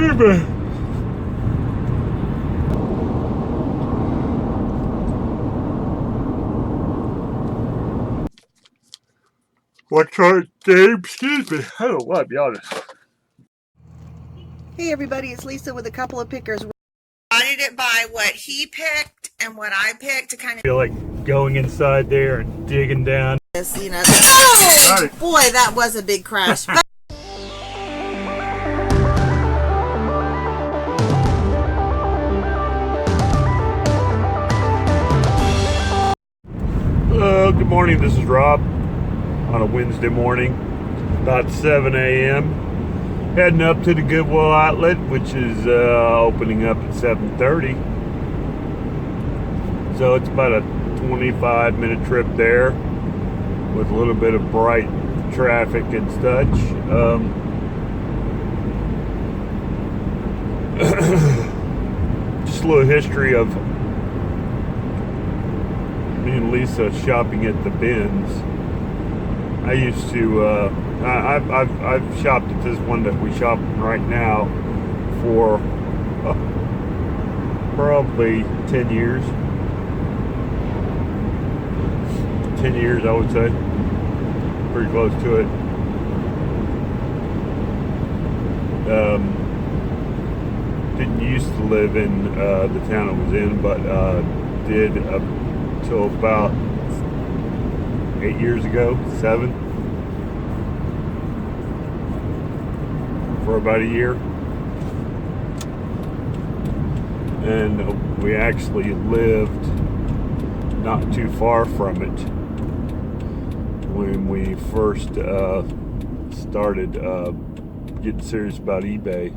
Excuse me. What's your name? Excuse me. I don't want to be honest. Hey everybody, it's Lisa with a couple of pickers. Divided it by what he picked and what I picked to kind of Feel like going inside there and digging down. you know. Oh boy, that was a big crash. But Hello, good morning. This is Rob on a Wednesday morning, about 7 a.m. Heading up to the Goodwill Outlet, which is opening up at 7:30. So it's about a 25-minute trip there with a little bit of bright traffic and such. Just a little history of me and Lisa shopping at the bins. I used to, I've shopped at this one that we shop right now for probably 10 years. 10 years, I would say. Pretty close to it. Didn't used to live in the town I was in, but did up till about 8 years ago, 7, for about a year. And we actually lived not too far from it when we first started getting serious about eBay.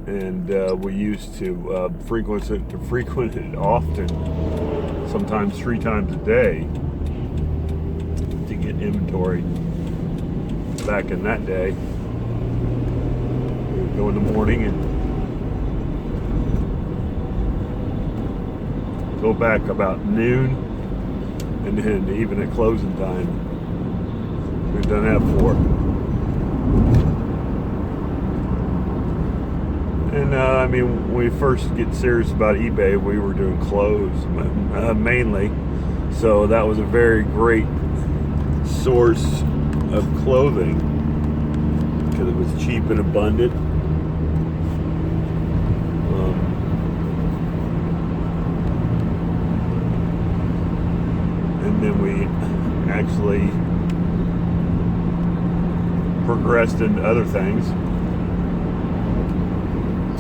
And we used to frequent it often, sometimes 3 times a day, to get inventory. Back in that day, we would go in the morning and go back about noon, and then even at closing time. We've done that before. And I mean, when we first get serious about eBay, we were doing clothes mainly, so that was a very great source of clothing because it was cheap and abundant. And then we actually progressed into other things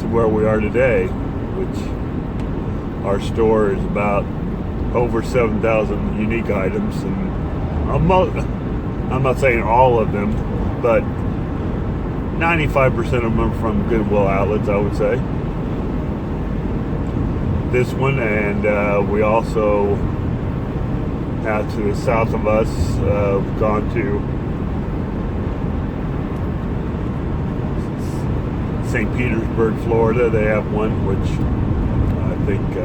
to where we are today, which our store is about over 7,000 unique items, and I'm not saying all of them, but 95% of them are from Goodwill outlets, I would say. This one, and we also have to the south of us, gone to St. Petersburg, Florida. They have one, which I think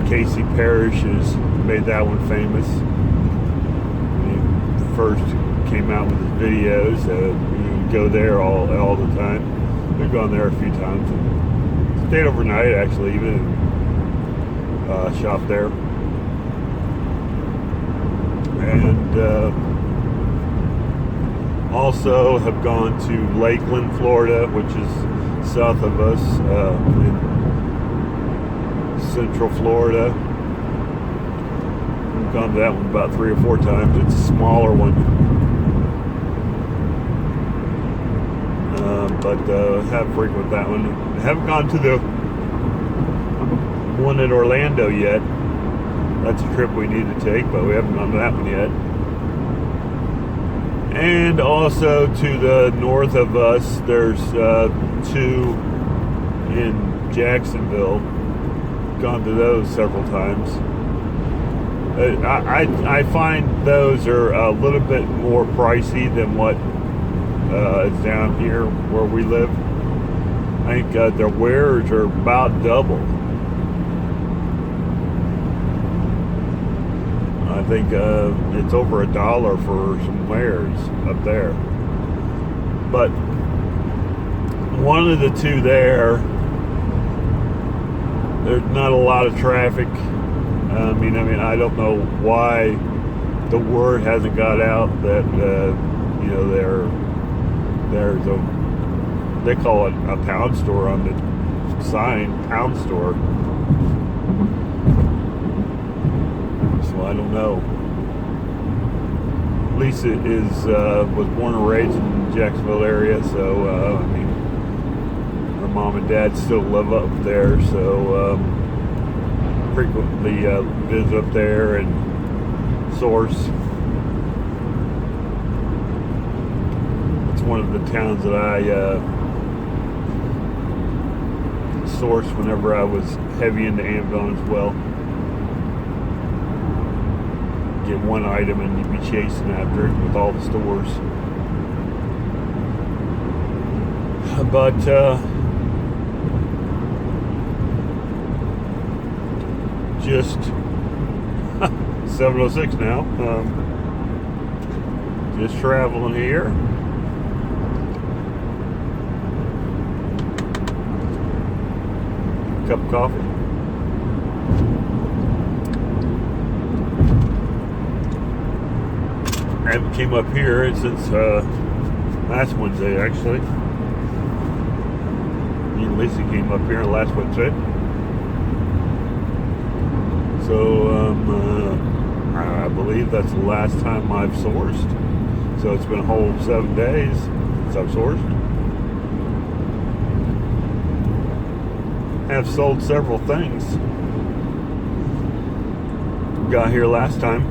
Casey Parrish has made that one famous. When he first came out with his videos, we would go there all the time. We've gone there a few times. And stayed overnight, actually, even shopped there. And also have gone to Lakeland, Florida, which is south of us, in Central Florida. We've gone to that one about 3 or 4 times. It's a smaller one, but have frequented that one. I haven't gone to the one in Orlando yet. That's a trip we need to take, but we haven't gone to that one yet. And also to the north of us, there's 2 in Jacksonville. Gone to those several times. I find those are a little bit more pricey than what is down here where we live. I think their wares are about double. I think it's over $1 for some wares up there. But one of the two there's not a lot of traffic. I mean, I don't know why the word hasn't got out that you know, there's a, they call it a pound store on the sign, pound store. So I don't know. Lisa was born and raised in the Jacksonville area, so I mean, her mom and dad still live up there, so frequently visit up there and source. It's one of the towns that I sourced whenever I was heavy into Amazon as well. Get one item and you'd be chasing after it with all the stores. But just 7:06 now. Just traveling here. Cup of coffee. I haven't came up here since last Wednesday, actually. Me and Lisa came up here last Wednesday. So I believe that's the last time I've sourced. So it's been a whole 7 days since I've sourced. Have sold several things. Got here last time.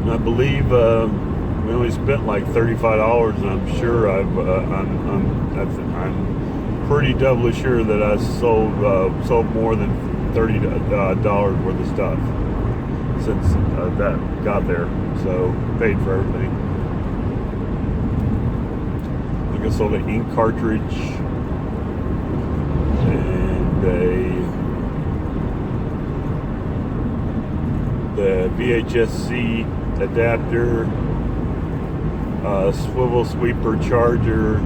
And I believe we only spent like $35, and I'm sure I'm pretty doubly sure that I sold more than $30 worth of stuff since that got there. So paid for everything. I think I sold an ink cartridge and the VHS-C adapter, swivel sweeper charger.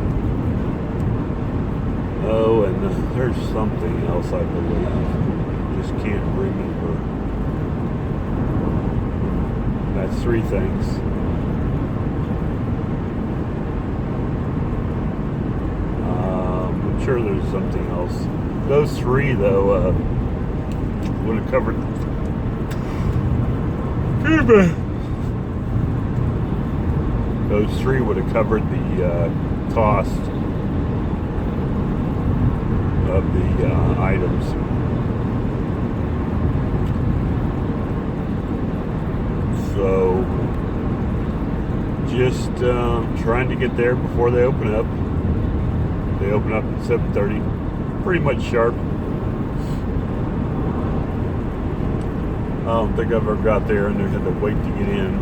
Oh, and there's something else I believe. Just can't remember. That's 3 things. I'm sure there's something else. Those 3 though would have covered. Those 3 would have covered the cost of the items. So just trying to get there before they open up. They open up at 7:30, pretty much sharp. I don't think I've ever got there and had to wait to get in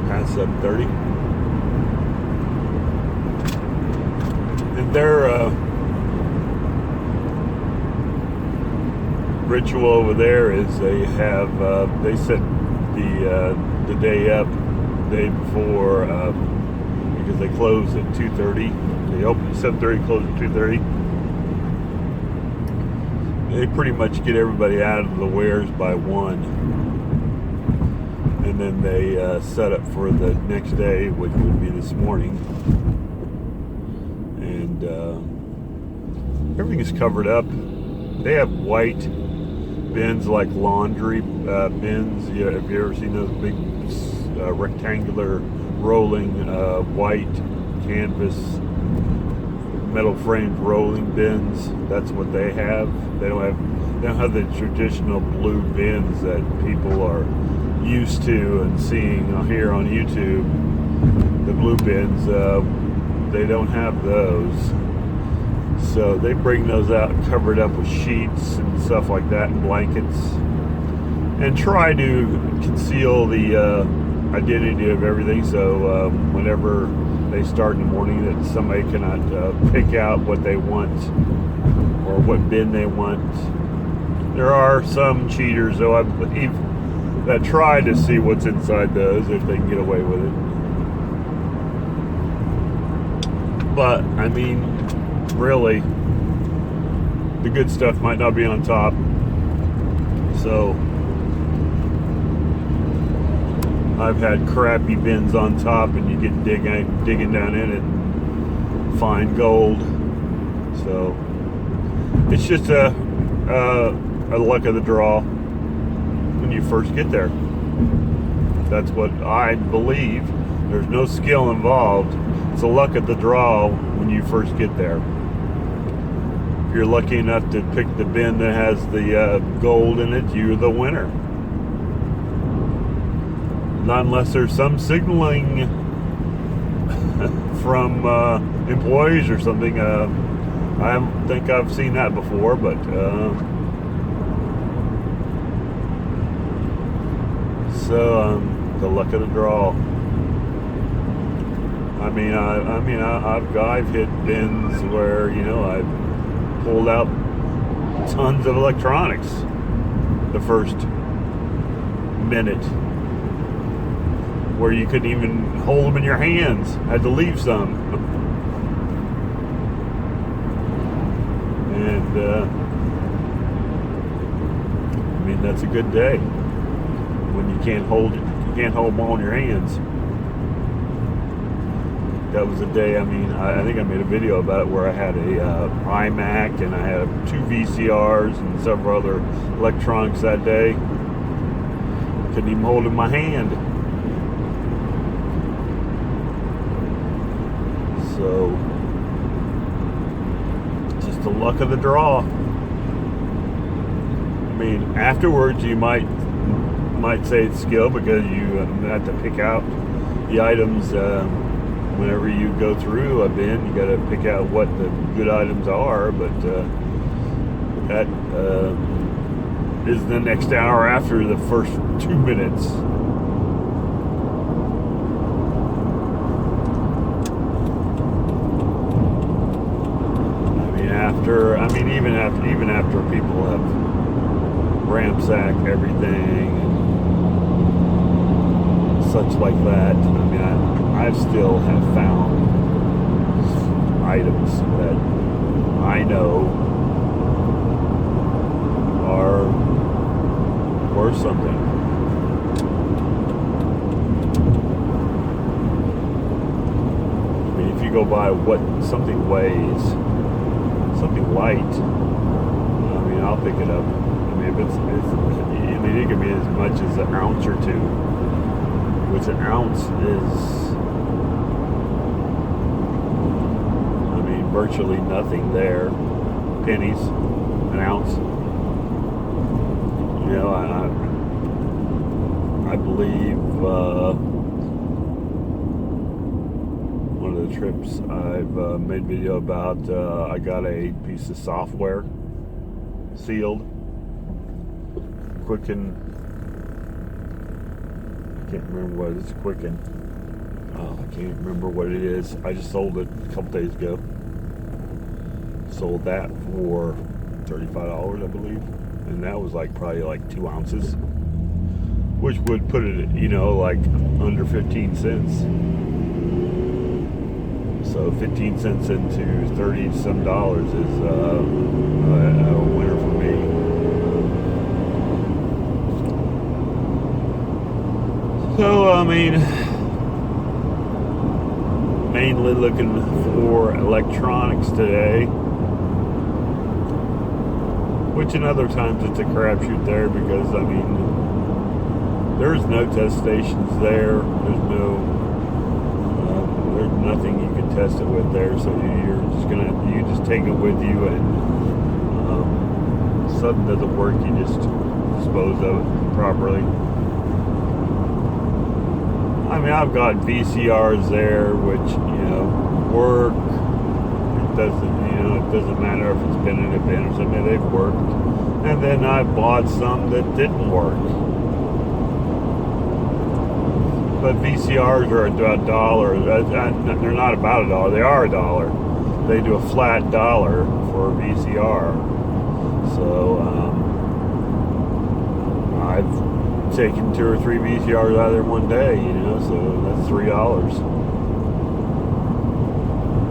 past 7:30. And their ritual over there is they have they set the day up the day before because they close at 2:30. They open at 7:30, close at 2:30. They pretty much get everybody out of the wares by 1, and then they set up for the next day, which would be this morning. And everything is covered up. They have white bins, like laundry bins. Yeah, have you ever seen those big rectangular rolling white canvas metal framed rolling bins? That's what they have. They don't have the traditional blue bins that people are used to and seeing here on YouTube. The blue bins, they don't have those. So they bring those out covered up with sheets and stuff like that and blankets, and try to conceal the identity of everything, so whenever they start in the morning that somebody cannot pick out what they want or what bin they want. There are some cheaters, though, I believe, that try to see what's inside those if they can get away with it. But I mean, really, the good stuff might not be on top. So I've had crappy bins on top, and you get digging down in it, find gold. So it's just a luck of the draw when you first get there. That's what I believe. There's no skill involved. It's a luck of the draw when you first get there. If you're lucky enough to pick the bin that has the gold in it, you're the winner. Not unless there's some signaling from employees or something. I don't think I've seen that before, but so the luck of the draw. I've hit bins where, you know, I've pulled out tons of electronics the first minute, where you couldn't even hold them in your hands. Had to leave some. And that's a good day when you can't hold it. You can't hold them all in your hands. That was a day. I think I made a video about it where I had a iMac and I had 2 VCRs and several other electronics that day. Couldn't even hold it in my hand. So, just the luck of the draw. Afterwards you might say it's skill, because you have to pick out the items. Whenever you go through a bin, you got to pick out what the good items are. But that is the next hour after the first 2 minutes. Even after people have ransacked everything and such like that, I still have found items that I know are worth something. If you go by what something weighs, something light, I'll pick it up. If it could be as much as an ounce or two, which an ounce is, virtually nothing there. Pennies, an ounce. I believe one of the trips I've made video about, I got a piece of software sealed. Quicken. I can't remember what it is. Quicken. I can't remember what it is. I just sold it a couple days ago. Sold that for $35, I believe, and that was probably 2 ounces, which would put it, like under 15 cents. So 15 cents into $30-some is a winner for me. So mainly looking for electronics today, which in other times it's a crapshoot there, because there's no test stations there. There's nothing you can test it with there. So you just take it with you, and something doesn't work, you just dispose of it properly. I've got VCRs there which work. It doesn't matter if it's been in a bin or something, they've worked. And then I bought some that didn't work. But VCRs are about $1. They're not about $1, they are $1. They do a flat $1 for a VCR. So I've taken 2 or 3 VCRs out of there one day, so that's $3.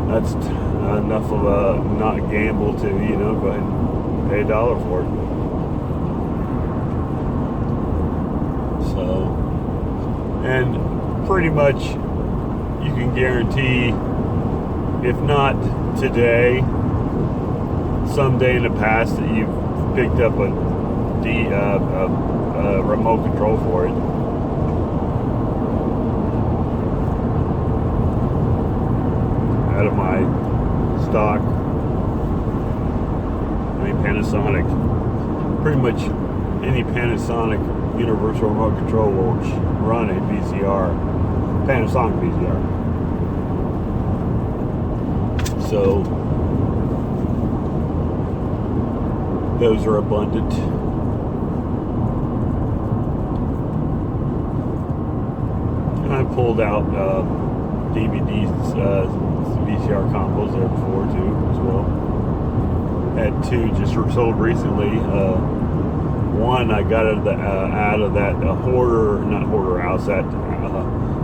that's enough of a not gamble to, you know, go ahead and pay $1 for it. So, and pretty much you can guarantee, if not today, someday in the past, that you've picked up a remote control for it. Out of my stock, I mean Panasonic, pretty much any Panasonic universal remote control will run a VCR, Panasonic VCR. So those are abundant. And I pulled out DVDs, VCR combos there before too, as well. Had two just sold recently. One I got out of that house, that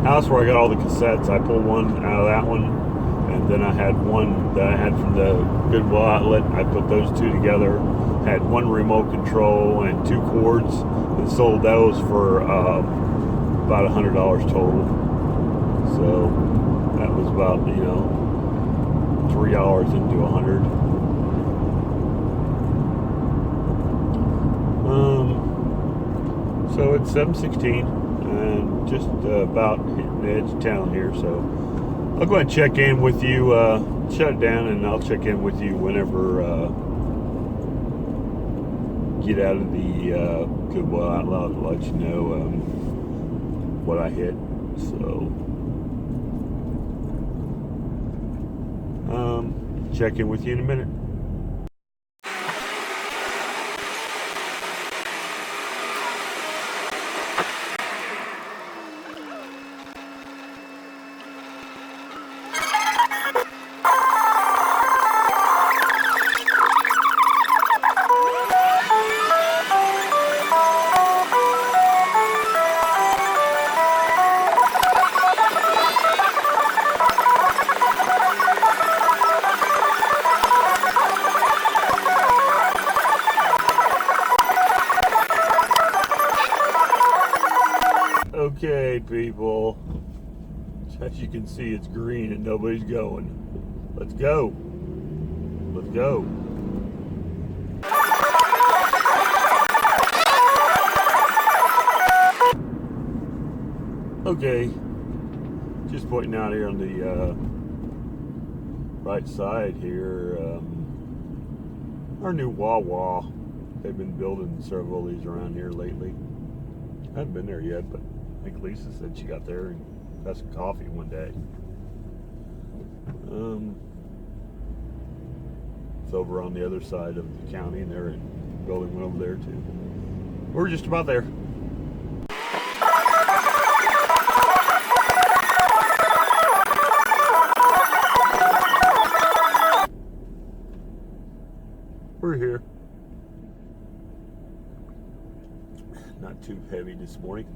house where I got all the cassettes. I pulled one out of that one, and then I had one that I had from the Goodwill Outlet. I put those two together. Had one remote control and two cords, and sold those for about $100 total. So that was about, you know, $3 into 100. So it's 7:16 and just about hitting the edge of town here. So I'll go ahead and check in with you. Shut it down, and I'll check in with you whenever get out of the Goodwill Outlet to let you know what I hit. So check in with you in a minute. Okay, people, as you can see, it's green and nobody's going. Let's go. Let's go. Okay, just pointing out here on the right side here, our new Wawa. They've been building several of these around here lately. I haven't been there yet, but I think Lisa said she got there and got some coffee one day. It's over on the other side of the county, and they're building one over there too. We're just about there. We're here. Not too heavy this morning.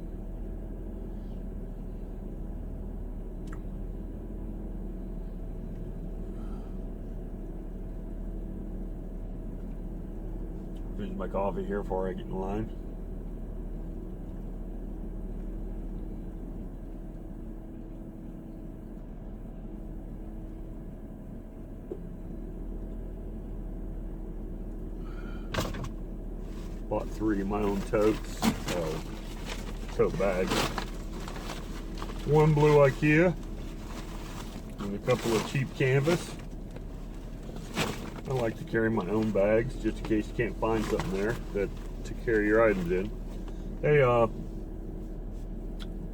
Drinking my coffee here before I get in line. Bought 3 of my own totes, tote bags. One blue IKEA and a couple of cheap canvas. I like to carry my own bags just in case you can't find something there to carry your items in. They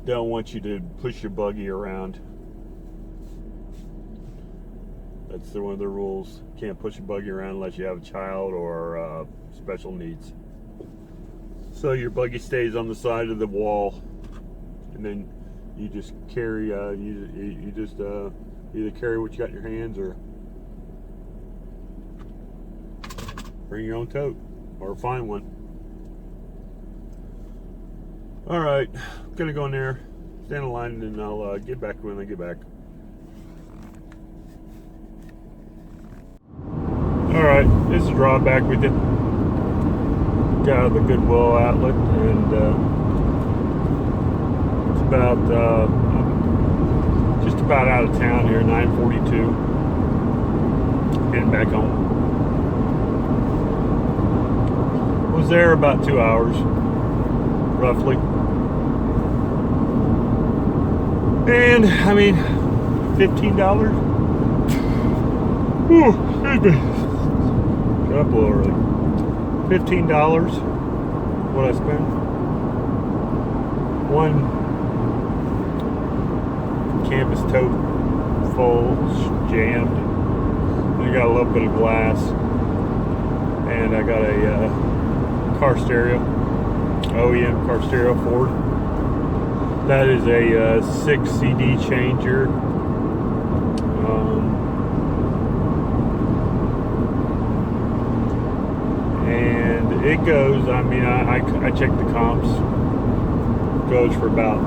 don't want you to push your buggy around. That's one of the rules. You can't push a buggy around unless you have a child or special needs. So your buggy stays on the side of the wall, and then you just carry. You just either carry what you got in your hands or bring your own tote or find one. All right, I'm gonna go in there, stand in line, and then I'll get back when I get back. Alright, this is Rob back with you. Got out of the Goodwill Outlet, and it's about just about out of town here, 9:42. Heading back home. Was there about 2 hours, roughly. And I mean, $15. Ooh, excuse me. Got up a little early. $15. What I spent. One canvas tote full, jammed. I got a little bit of glass, and I got a car stereo, OEM car stereo Ford. That is a 6 CD changer. And it goes, I mean, I checked the comps, goes for about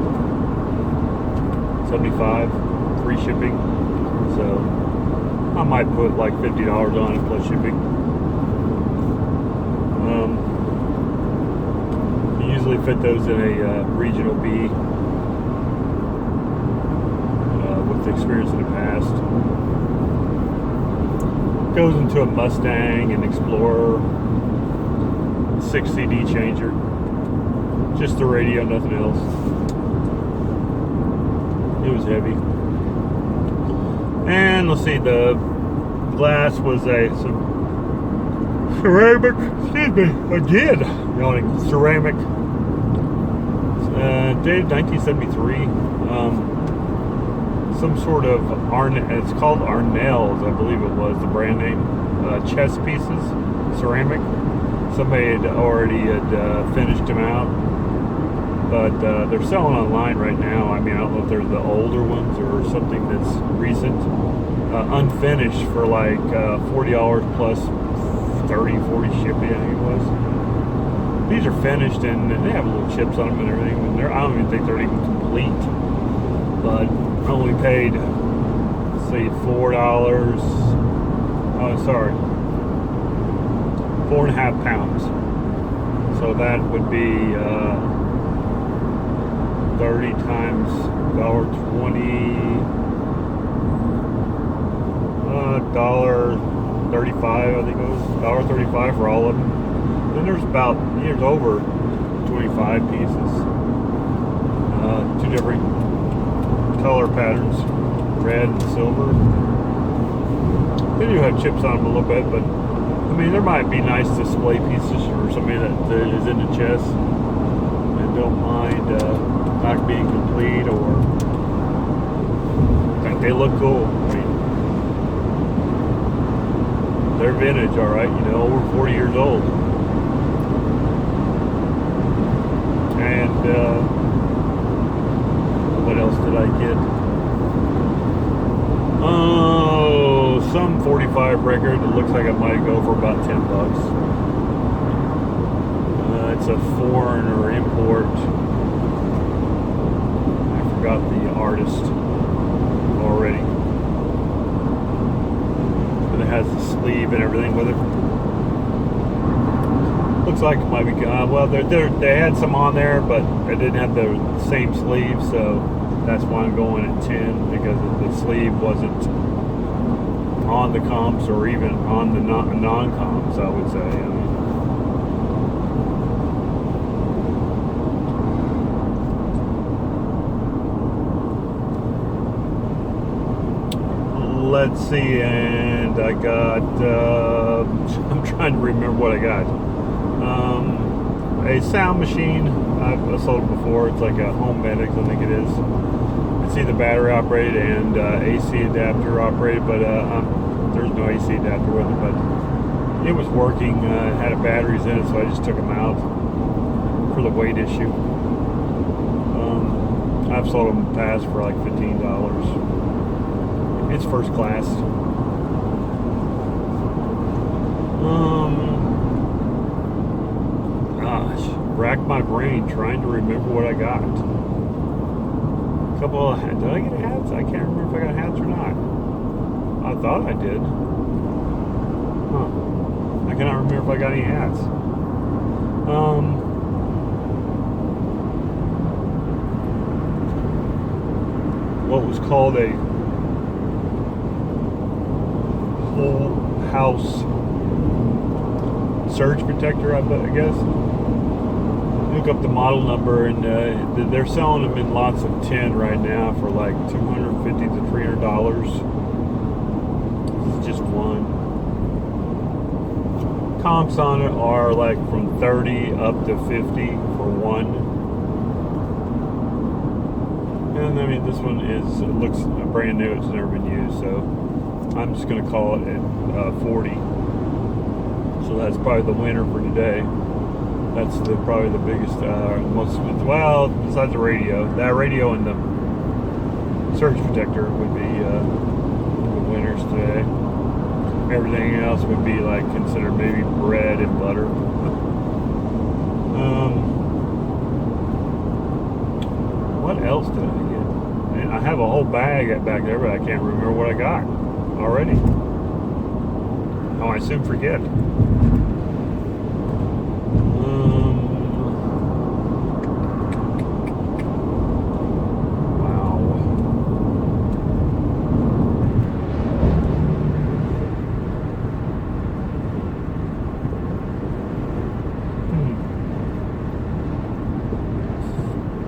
75, free shipping. So I might put like $50 on it plus shipping. You usually fit those in a regional B. With experience in the past, goes into a Mustang and Explorer, 6 CD changer, just the radio, nothing else. It was heavy. And let's see, the glass was some ceramic, excuse me, again, yawning, ceramic, dated 1973. Some sort of it's called Arnell's, I believe it was the brand name. Chess pieces, ceramic. Somebody had already finished them out, but they're selling online right now. I mean, I don't know if they're the older ones or something that's recent, unfinished for like $40 plus 30, 40 shipping, I think it was. These are finished and they have little chips on them and everything. And I don't even think they're even complete, but I only paid, let's see, $4. Oh, sorry, 4.5 pounds. So that would be 30 times $1.20, $1.35. I think it was $1.35 for all of them. Then there's over 25 pieces. Two different color patterns, red and silver. They do have chips on them a little bit, but I mean, there might be nice display pieces for somebody that is into chess and don't mind not being complete, or think they look cool. I mean, they're vintage, all right, you know, over 40 years old. And what else did I get? Oh, some 45 record. It looks like it might go for about $10. It's a foreign or import. I forgot the artist already. But it has the sleeve and everything with it. Looks like it might be, well, they had some on there, but it didn't have the same sleeve, so that's why I'm going at 10, because the sleeve wasn't on the comps or even on the non-comps, I would say. I mean, let's see, and I got, I'm trying to remember what I got. A sound machine. I've sold it before. It's like a home medics, I think it is. It's either battery operated and AC adapter operated, but there's no AC adapter with it, but it was working. It had batteries in it, so I just took them out for the weight issue. I've sold them in the past for like $15. It's first class. Gosh, racked my brain trying to remember what I got. A couple of, did I get hats? I can't remember if I got hats or not. I thought I did. Huh. I cannot remember if I got any ads. What was called a whole house surge protector, I guess. Look up the model number, and they're selling them in lots of 10 right now for like $250 to $300. This is just one. Comps on it are like from 30 up to 50 for one. And I mean, this one looks brand new. It's never been used, so I'm just going to call it at 40. So that's probably the winner for today. That's probably the biggest, most, well, besides the radio. That radio and the surge protector would be the winners today. Everything else would be like considered maybe bread and butter. What else did I get? And I have a whole bag back there, but I can't remember what I got already. Oh, I soon forget.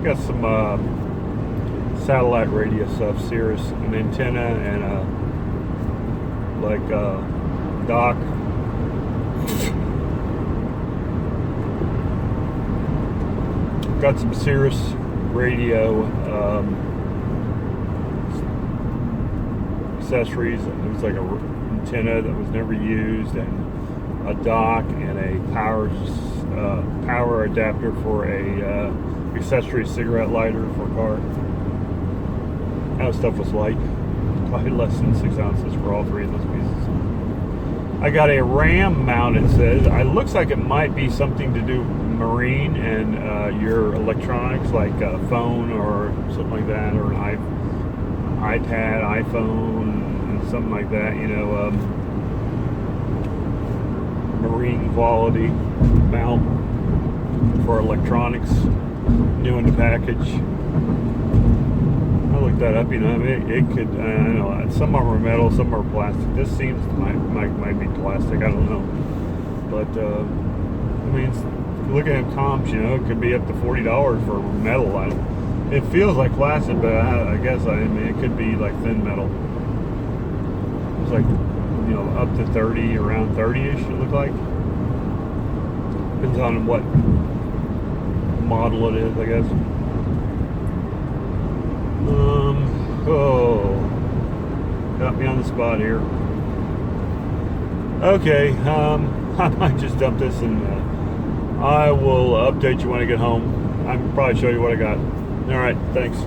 Got some satellite radio stuff, Sirius, an antenna, and a dock. Got some Sirius radio accessories. It was like an antenna that was never used, and a dock, and a power adapter for a accessory cigarette lighter for a car. That stuff was light, probably less than 6 ounces for all three of those pieces. I got a RAM mount, it says. It looks like it might be something to do marine and your electronics, like a phone or something like that, or an iPad, iPhone, and something like that, you know, marine quality mount for electronics. New in the package. I looked that up. You know, I mean, it could. I don't know. Some of them are metal, some are plastic. This seems might be plastic. I don't know. But I mean, look at comps. You know, it could be up to $40 for metal. It feels like plastic, but I guess I mean it could be like thin metal. It's like, you know, up to 30, around 30-ish. It looked like. Depends on what model it is, I guess. Oh, got me on the spot here. Okay, I might just dump this, and I will update you when I get home. I'll probably show you what I got. All right, thanks.